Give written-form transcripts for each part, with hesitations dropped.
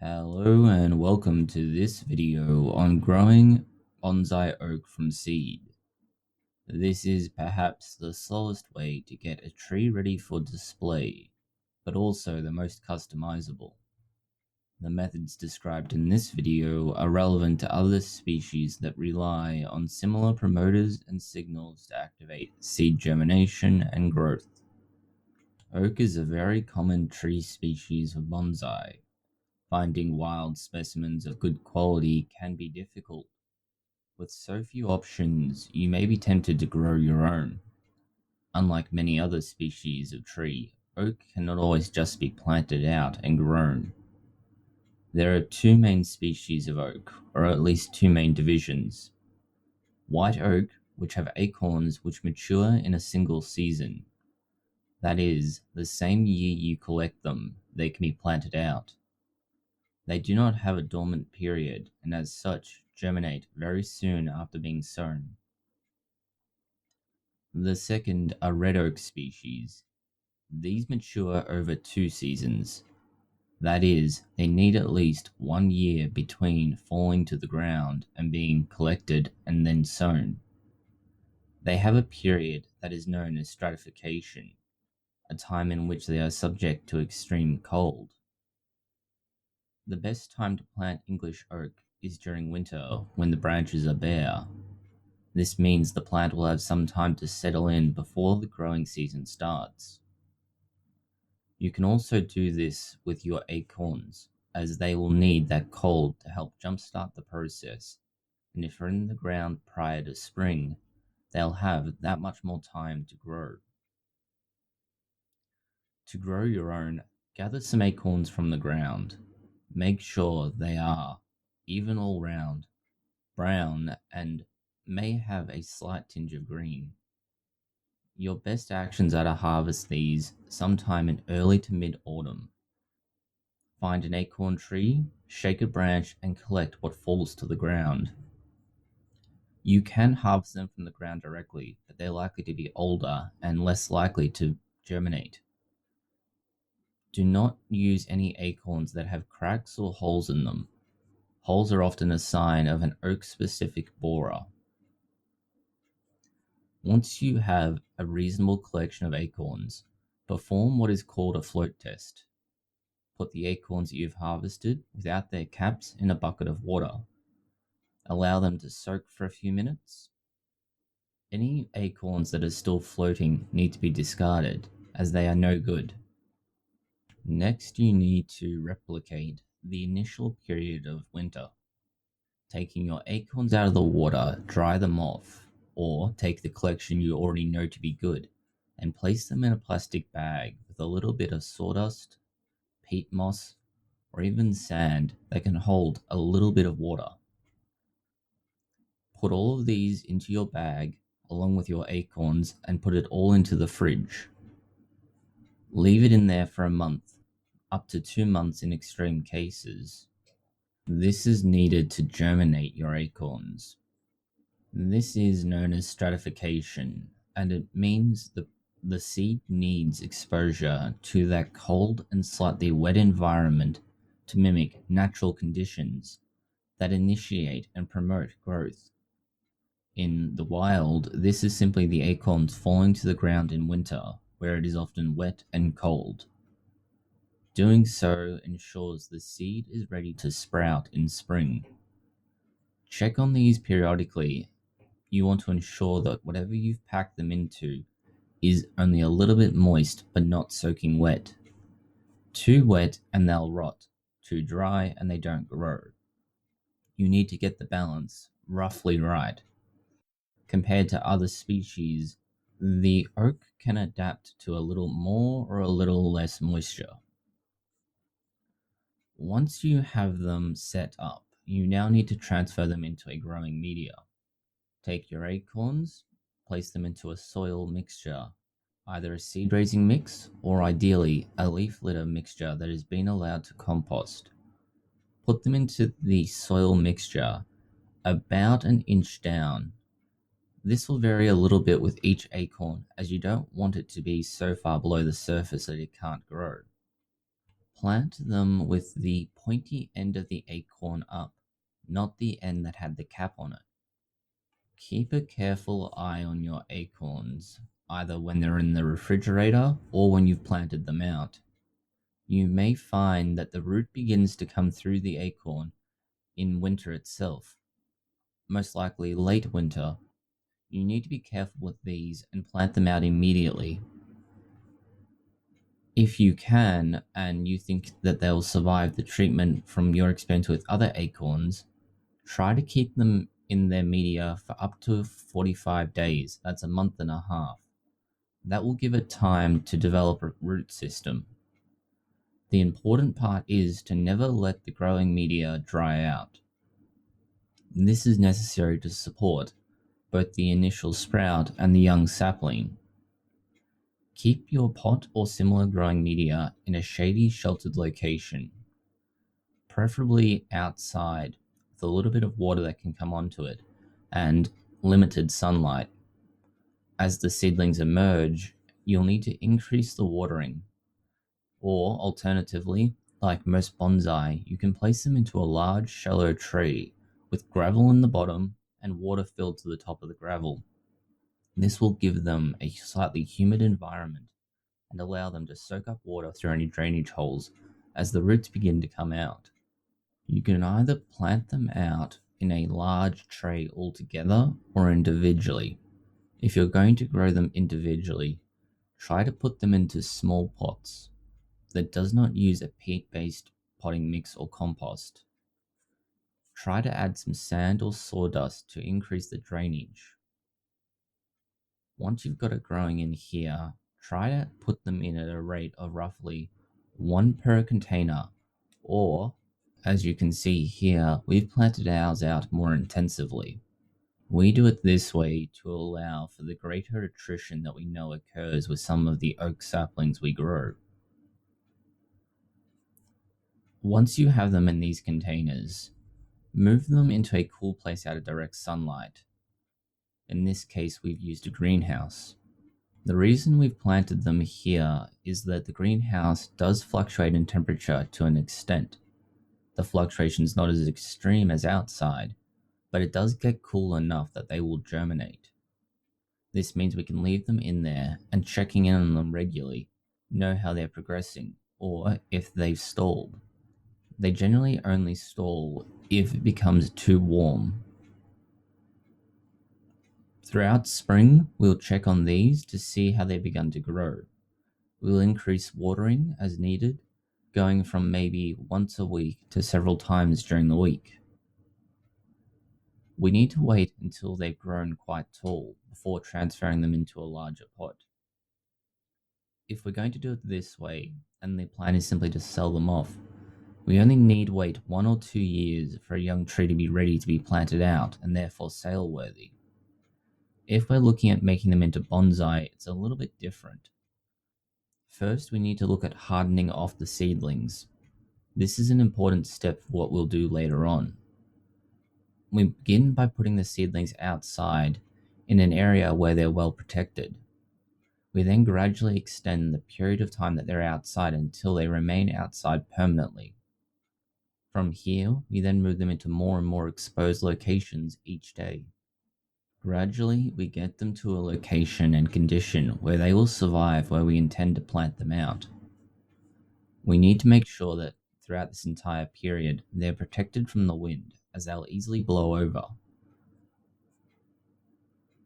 Hello and welcome to this video on growing bonsai oak from seed. This is perhaps the slowest way to get a tree ready for display, but also the most customizable. The methods described in this video are relevant to other species that rely on similar promoters and signals to activate seed germination and growth. Oak is a very common tree species of bonsai. Finding wild specimens of good quality can be difficult. With so few options, you may be tempted to grow your own. Unlike many other species of tree, oak cannot always just be planted out and grown. There are two main species of oak, or at least two main divisions. White oak, which have acorns which mature in a single season. That is, the same year you collect them, they can be planted out. They do not have a dormant period, and as such, germinate very soon after being sown. The second are red oak species. These mature over 2 seasons. That is, they need at least 1 year between falling to the ground and being collected and then sown. They have a period that is known as stratification, a time in which they are subject to extreme cold. The best time to plant English oak is during winter when the branches are bare. This means the plant will have some time to settle in before the growing season starts. You can also do this with your acorns, as they will need that cold to help jumpstart the process, and if they're in the ground prior to spring, they'll have that much more time to grow. To grow your own, gather some acorns from the ground. Make sure they are even all round, brown, and may have a slight tinge of green. Your best actions are to harvest these sometime in early to mid-autumn. Find an acorn tree, shake a branch, and collect what falls to the ground. You can harvest them from the ground directly, but they're likely to be older and less likely to germinate. Do not use any acorns that have cracks or holes in them. Holes are often a sign of an oak-specific borer. Once you have a reasonable collection of acorns, perform what is called a float test. Put the acorns that you've harvested without their caps in a bucket of water. Allow them to soak for a few minutes. Any acorns that are still floating need to be discarded, as they are no good. Next, you need to replicate the initial period of winter. Taking your acorns out of the water, dry them off, or take the collection you already know to be good, and place them in a plastic bag with a little bit of sawdust, peat moss, or even sand that can hold a little bit of water. Put all of these into your bag along with your acorns and put it all into the fridge. Leave it in there for a month, up to 2 months in extreme cases. This is needed to germinate your acorns. This is known as stratification, and it means the seed needs exposure to that cold and slightly wet environment to mimic natural conditions that initiate and promote growth. In the wild, this is simply the acorns falling to the ground in winter, where it is often wet and cold. Doing so ensures the seed is ready to sprout in spring. Check on these periodically. You want to ensure that whatever you've packed them into is only a little bit moist but not soaking wet. Too wet and they'll rot. Too dry and they don't grow. You need to get the balance roughly right. Compared to other species, the oak can adapt to a little more or a little less moisture. Once you have them set up, you now need to transfer them into a growing media. Take your acorns, place them into a soil mixture, either a seed raising mix or ideally a leaf litter mixture that has been allowed to compost. Put them into the soil mixture about an inch down. This will vary a little bit with each acorn, as you don't want it to be so far below the surface that it can't grow. Plant them with the pointy end of the acorn up, not the end that had the cap on it. Keep a careful eye on your acorns, either when they're in the refrigerator or when you've planted them out. You may find that the root begins to come through the acorn in winter itself, most likely late winter. You need to be careful with these and plant them out immediately. If you can, and you think that they'll survive the treatment from your experience with other acorns, try to keep them in their media for up to 45 days. That's a month and a half. That will give it time to develop a root system. The important part is to never let the growing media dry out. This is necessary to support both the initial sprout and the young sapling. Keep your pot or similar growing media in a shady, sheltered location, preferably outside, with a little bit of water that can come onto it, and limited sunlight. As the seedlings emerge, you'll need to increase the watering, or alternatively, like most bonsai, you can place them into a large, shallow tree with gravel in the bottom and water filled to the top of the gravel. This will give them a slightly humid environment and allow them to soak up water through any drainage holes as the roots begin to come out. You can either plant them out in a large tray altogether or individually. If you're going to grow them individually, try to put them into small pots that does not use a peat-based potting mix or compost. Try to add some sand or sawdust to increase the drainage. Once you've got it growing in here, try to put them in at a rate of roughly 1 per container, or as you can see here, we've planted ours out more intensively. We do it this way to allow for the greater attrition that we know occurs with some of the oak saplings we grow. Once you have them in these containers, move them into a cool place out of direct sunlight. In this case, we've used a greenhouse. The reason we've planted them here is that the greenhouse does fluctuate in temperature to an extent. The fluctuation is not as extreme as outside, but it does get cool enough that they will germinate. This means we can leave them in there and checking in on them regularly, know how they're progressing, or if they've stalled. They generally only stall if it becomes too warm. Throughout spring, we'll check on these to see how they've begun to grow. We'll increase watering as needed, going from maybe once a week to several times during the week. We need to wait until they've grown quite tall before transferring them into a larger pot. If we're going to do it this way, and the plan is simply to sell them off, we only need wait 1 or 2 years for a young tree to be ready to be planted out and therefore sale worthy. If we're looking at making them into bonsai, it's a little bit different. First, we need to look at hardening off the seedlings. This is an important step for what we'll do later on. We begin by putting the seedlings outside in an area where they're well protected. We then gradually extend the period of time that they're outside until they remain outside permanently. From here, we then move them into more and more exposed locations each day. Gradually, we get them to a location and condition where they will survive where we intend to plant them out. We need to make sure that throughout this entire period, they're protected from the wind, as they'll easily blow over.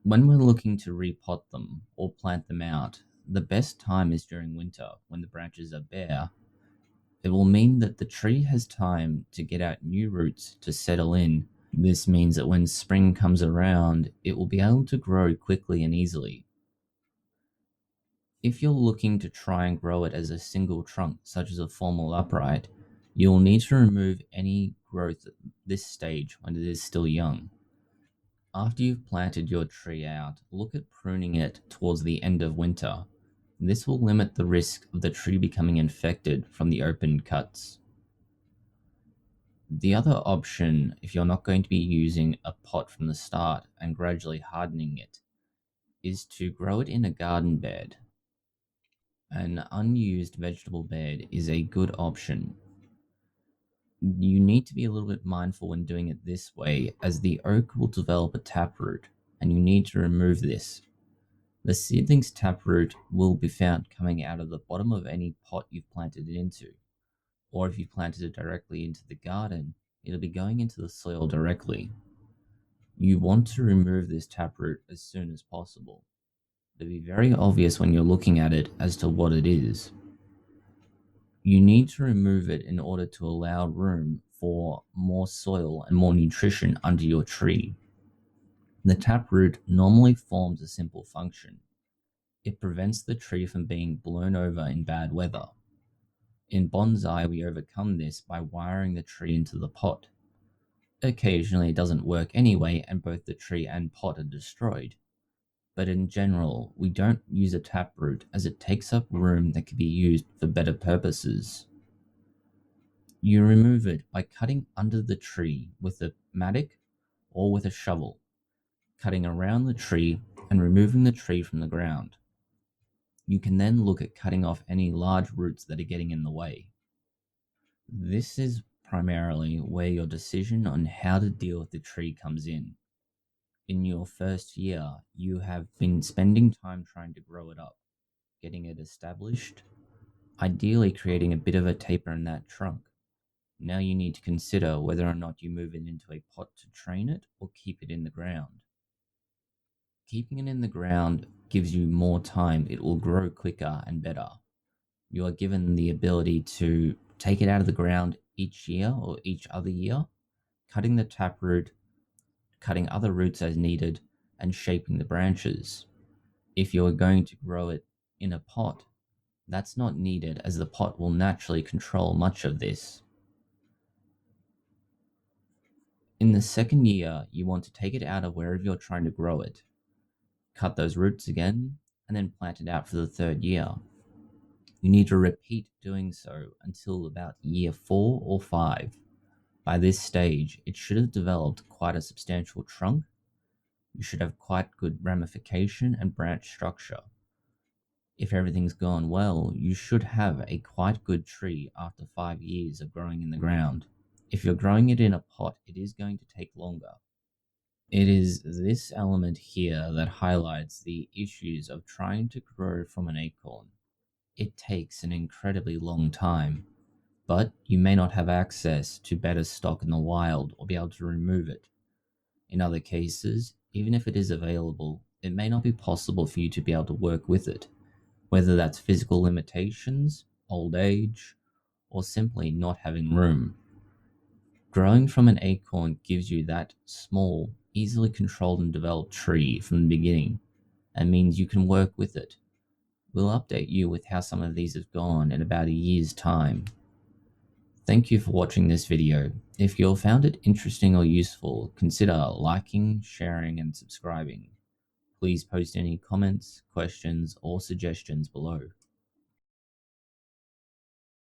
When we're looking to repot them or plant them out, the best time is during winter when the branches are bare. It will mean that the tree has time to get out new roots to settle in. This means that when spring comes around, it will be able to grow quickly and easily. If you're looking to try and grow it as a single trunk, such as a formal upright, you'll need to remove any growth at this stage when it is still young. After you've planted your tree out, look at pruning it towards the end of winter. This will limit the risk of the tree becoming infected from the open cuts. The other option, if you're not going to be using a pot from the start and gradually hardening it, is to grow it in a garden bed. An unused vegetable bed is a good option. You need to be a little bit mindful when doing it this way, as the oak will develop a taproot, and you need to remove this. The seedling's taproot will be found coming out of the bottom of any pot you've planted it into, or if you planted it directly into the garden, it'll be going into the soil directly. You want to remove this taproot as soon as possible. It'll be very obvious when you're looking at it as to what it is. You need to remove it in order to allow room for more soil and more nutrition under your tree. The taproot normally forms a simple function. It prevents the tree from being blown over in bad weather. In bonsai, we overcome this by wiring the tree into the pot. Occasionally it doesn't work anyway, and both the tree and pot are destroyed. But in general, we don't use a taproot as it takes up room that can be used for better purposes. You remove it by cutting under the tree with a mattock or with a shovel, cutting around the tree and removing the tree from the ground. You can then look at cutting off any large roots that are getting in the way. This is primarily where your decision on how to deal with the tree comes in. In your first year, you have been spending time trying to grow it up, getting it established, ideally creating a bit of a taper in that trunk. Now you need to consider whether or not you move it into a pot to train it or keep it in the ground. Keeping it in the ground gives you more time. It will grow quicker and better. You are given the ability to take it out of the ground each year or each other year, cutting the taproot, cutting other roots as needed, and shaping the branches. If you're going to grow it in a pot, that's not needed, as the pot will naturally control much of this. In the second year, you want to take it out of wherever you're trying to grow it, cut those roots again, and then plant it out for the third year. You need to repeat doing so until about year 4 or 5. By this stage, it should have developed quite a substantial trunk. You should have quite good ramification and branch structure. If everything's gone well, you should have a quite good tree after 5 years of growing in the ground. If you're growing it in a pot, it is going to take longer. It is this element here that highlights the issues of trying to grow from an acorn. It takes an incredibly long time, but you may not have access to better stock in the wild or be able to remove it. In other cases, even if it is available, it may not be possible for you to be able to work with it, whether that's physical limitations, old age, or simply not having room. Growing from an acorn gives you that small, easily controlled and developed tree from the beginning, and means you can work with it. We'll update you with how some of these have gone in about a year's time. Thank you for watching this video. If you found it interesting or useful, consider liking, sharing, and subscribing. Please post any comments, questions, or suggestions below.